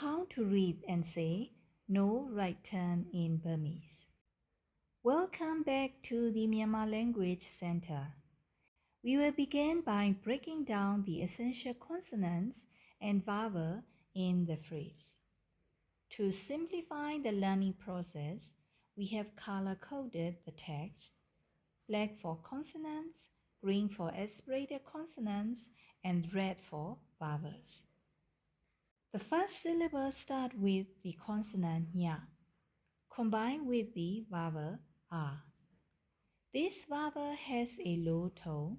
How to read and say no right turn in Burmese. Welcome back to the Myanmar Language Center. We will begin by breaking down the essential consonants and vowel in the phrase. To simplify the learning process, we have color-coded the text: black for consonants, green for aspirated consonants, and red for vowels. The first syllable starts with the consonant nya, combined with the vowel a. This vowel has a low tone,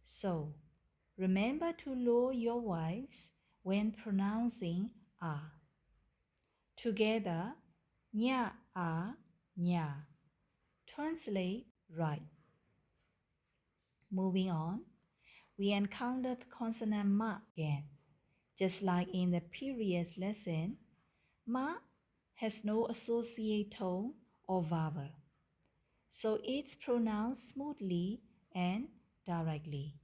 so remember to lower your voice when pronouncing a. Together, nya a nya. Translate right. Moving on, we encounter the consonant ma again. Just like in the previous lesson, ma has no associate tone or vowel, so it's pronounced smoothly and directly.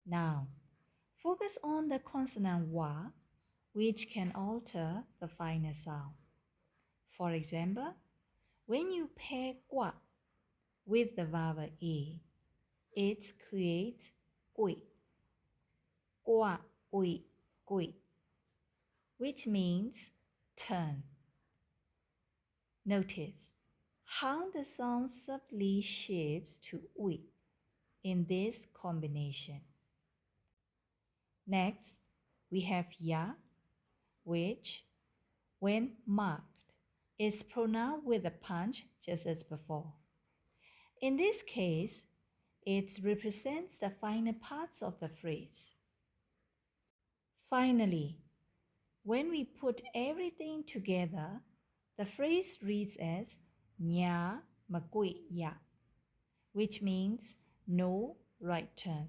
Now, focus on the consonant wa, which can alter the final sound. For example, when you pair kwa with the vowel e, it creates gui, kwa ui gui, which means turn. Notice how the sound subtly shifts to ui in this combination. Next, we have ya, which, when marked, is pronounced with a punch just as before. In this case, it represents the final parts of the phrase. Finally, when we put everything together, the phrase reads as nya magui ya, which means no right turn.